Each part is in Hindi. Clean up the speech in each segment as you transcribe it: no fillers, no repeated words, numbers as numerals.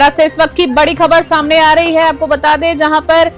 बारां से इस वक्त की बड़ी खबर सामने आ रही है। आपको बता दें, जहां पर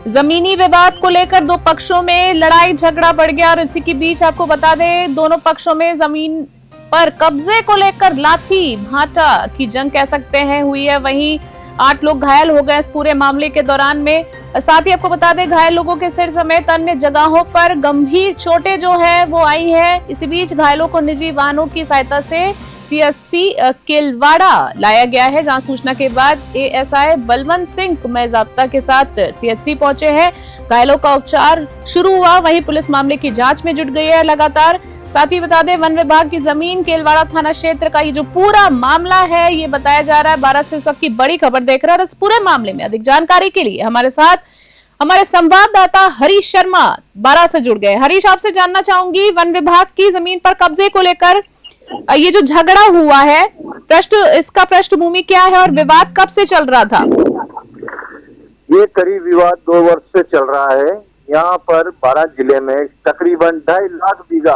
जमीनी विवाद को लेकर दो पक्षों में लड़ाई झगड़ा बढ़ गया और इसी के बीच आपको बता दें, दोनों पक्षों में जमीन पर कब्जे को लेकर लाठी भाटा की जंग कह सकते हैं हुई है। वहीं 8 लोग घायल हो गए इस पूरे मामले के दौरान में। साथ ही आपको बता दें, घायल लोगों के सिर समेत अन्य जगहों पर गंभीर चोटें जो है वो आई है। इसी बीच घायलों को निजी वाहनों की सहायता से सीएचसी केलवाड़ा लाया गया है, जहां सूचना के बाद एएसआई बलवंत सिंह जाब्ता के साथ सीएचसी पहुंचे हैं। घायलों का उपचार शुरू हुआ, वहीं पुलिस मामले की जांच में जुट गई है लगातार। साथ ही बता दें, वन विभाग की जमीन केलवाड़ा थाना क्षेत्र का ये जो पूरा मामला है ये बताया जा रहा है। बारां से इस वक्त की बड़ी खबर देख रहे हैं और इस पूरे मामले में अधिक जानकारी के लिए हमारे साथ हमारे संवाददाता हरीश शर्मा बारां से जुड़ गए। हरीश, आपसे जानना चाहूंगी, वन विभाग की जमीन पर कब्जे को लेकर ये जो झगड़ा हुआ है, इसका पृष्ठभूमि क्या है और विवाद कब से चल रहा था? ये करीब विवाद 2 वर्ष से चल रहा है। यहाँ पर बारां जिले में तकरीबन 2.5 लाख बीघा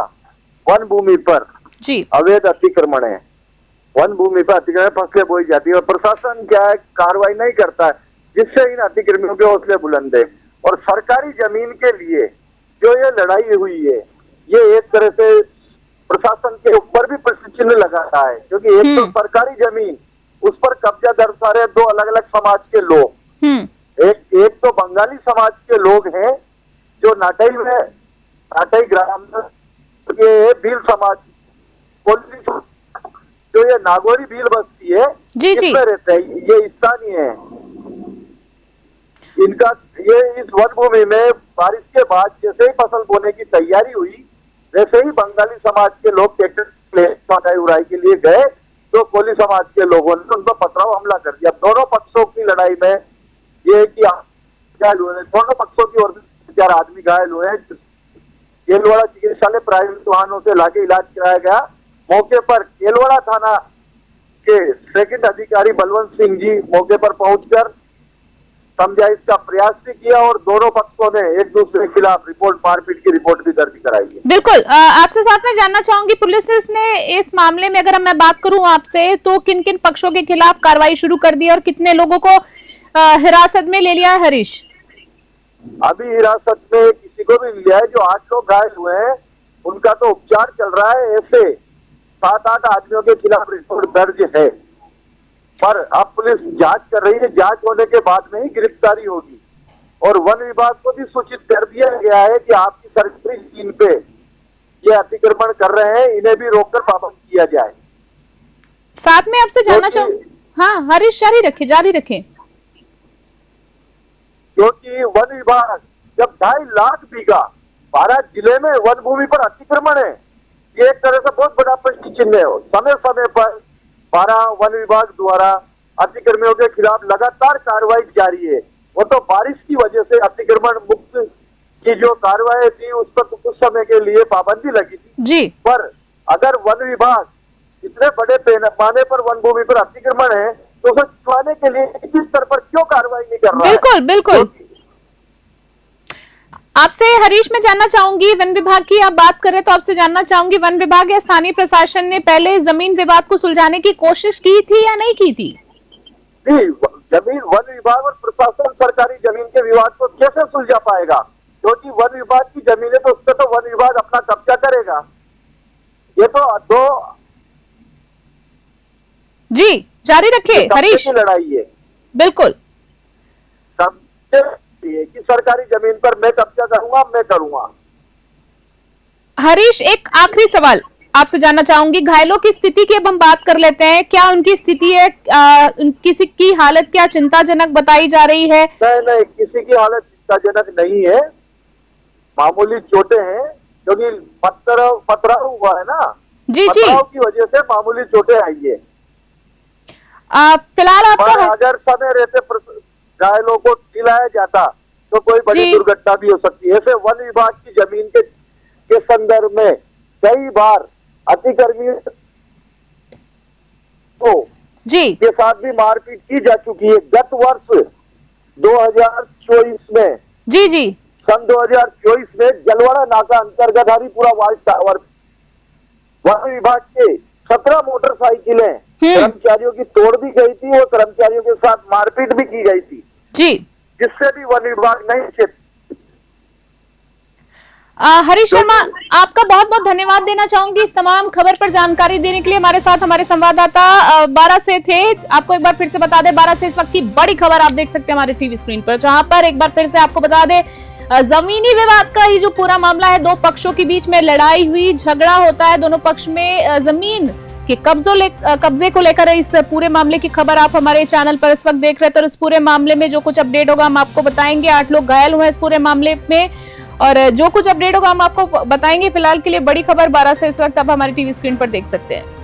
वन भूमि पर जी अवैध अतिक्रमण है। वन भूमि पर अतिक्रमण फसलें बोई जाती है और प्रशासन क्या है, कार्रवाई नहीं करता है, जिससे इन अतिक्रमणों के हौसले बुलंद है। और सरकारी जमीन के लिए जो ये लड़ाई हुई है, ये एक तरह से प्रशासन के ऊपर भी प्रश्न चिन्ह लगाता है, क्योंकि एक तो सरकारी जमीन, उस पर कब्जा दर्शा रहे 2 अलग अलग समाज के लोग। एक तो बंगाली समाज के लोग हैं जो नाटई ग्राम में ये भील समाज, जो ये नागौरी भील बस्ती है इसमें रहते हैं, ये स्थानीय है। इनका ये इस वन भूमि में बारिश के बाद जैसे ही फसल बोने की तैयारी हुई, वैसे ही बंगाली समाज के लोग ट्रैक्टर उड़ाई के लिए गए, तो कोली समाज के लोगों ने उन पर पथराव हमला कर दिया। दोनों पक्षों की लड़ाई में ये कि घायल हुए, दोनों पक्षों की ओर 4 आदमी घायल हुए हैं। केलवाड़ा चिकित्सालय प्राइवेट वाहनों से लाके इलाज कराया गया। मौके पर केलवाड़ा थाना के सेकंड अधिकारी बलवंत सिंह जी मौके पर पहुंचकर समझाइश का प्रयास भी किया और दोनों पक्षों ने एक दूसरे के खिलाफ मारपीट की रिपोर्ट भी दर्ज कराई है। बिल्कुल, आपसे साथ में जानना चाहूंगी, पुलिस ने इस मामले में अगर मैं बात करूं आपसे, तो किन किन पक्षों के खिलाफ कार्रवाई शुरू कर दी और कितने लोगों को हिरासत में ले लिया है? हरीश, अभी हिरासत में किसी को भी लिया है। जो 8 लोग घायल हुए हैं उनका तो उपचार चल रहा है। ऐसे 7-8 आदमियों के खिलाफ रिपोर्ट दर्ज है, पर अब पुलिस जांच कर रही है। जांच होने के बाद में ही गिरफ्तारी होगी। और वन विभाग को भी सूचित कर दिया गया है कि आपकी सरकारी जमीन पे ये अतिक्रमण कर रहे हैं, इन्हें भी रोककर पाबंद किया जाए। साथ में आपसे जानना चाहूँ, हाँ हरीश जारी रखें। क्योंकि वन विभाग जब 2.5 लाख बीघा बारां जिले में वन भूमि पर अतिक्रमण है, ये एक तरह से बहुत बड़ा प्रश्न चिन्ह है। समय समय पर बारां वन विभाग द्वारा अतिक्रमणों के खिलाफ लगातार कार्रवाई जारी है। वो तो बारिश की वजह से अतिक्रमण मुक्त की जो कार्रवाई थी उस पर कुछ समय के लिए पाबंदी लगी थी जी। पर अगर वन विभाग इतने बड़े पैमाने पर वन भूमि पर अतिक्रमण है, तो उसे छुड़ाने के लिए किस स्तर पर क्यों कार्रवाई नहीं कर रहा है? बिल्कुल। आपसे हरीश मैं जानना चाहूंगी, वन विभाग की आप बात करें तो आपसे जानना चाहूंगी, वन विभाग या स्थानीय प्रशासन ने पहले जमीन विवाद को सुलझाने की कोशिश की थी या नहीं की थी? जमीन वन विभाग और प्रशासन सरकारी जमीन के विवाद को कैसे सुलझा पाएगा? क्योंकि वन विभाग की जमीन है तो उस पर तो वन विभाग अपना कब्जा करेगा। ये तो दो जी जारी रखिए हरीश। लड़ाई है बिल्कुल, कि सरकारी जमीन पर मैं कब्जा करूंगा। हरीश, एक आखिरी सवाल आपसे जानना चाहूंगी, घायलों की स्थिति की अब हम बात कर लेते हैं। क्या उनकी स्थिति है, किसी की हालत क्या चिंताजनक बताई जा रही है? नहीं, किसी की हालत चिंताजनक नहीं है, मामूली चोटें हैं, क्योंकि पथराव हुआ है ना जी। पथराव की वजह से मामूली चोटें आई है। फिलहाल आपको अगर समय रहते घायलों को दिलाया जाता तो कोई बड़ी दुर्घटना भी हो सकती है। ऐसे वन विभाग की जमीन के संदर्भ में कई बार अतिक्रमण के साथ भी मारपीट की जा चुकी है। गत वर्ष 2024 में जी सन 2024 में जलवाड़ा नाका अंतर्गत हरिपुरा वाच टावर वन विभाग के 17 मोटरसाइकिलें कर्मचारियों की तोड़ भी गई थी और कर्मचारियों के साथ मारपीट भी की गई थी जी, जिससे भी वन विभाग नहीं चेत। हरीश शर्मा, आपका बहुत बहुत धन्यवाद देना चाहूंगी इस तमाम खबर पर जानकारी देने के लिए। हमारे साथ हमारे संवाददाता बारा से थे। आपको एक बार फिर से बता दें, बारा से इस वक्त की बड़ी खबर आप देख सकते हैं हमारे टीवी स्क्रीन पर, जहां पर एक बार फिर से आपको बता दें जमीनी विवाद का ही जो पूरा मामला है, दो पक्षों के बीच में लड़ाई हुई, झगड़ा होता है, दोनों पक्ष में जमीन के कब्जे को लेकर इस पूरे मामले की खबर आप हमारे चैनल पर इस वक्त देख रहे थे। और इस पूरे मामले में जो कुछ अपडेट होगा हम आपको बताएंगे। 8 लोग घायल हुए इस पूरे मामले में और जो कुछ अपडेट होगा हम आपको बताएंगे। फिलहाल के लिए बड़ी खबर 12 से इस वक्त आप हमारी टीवी स्क्रीन पर देख सकते हैं।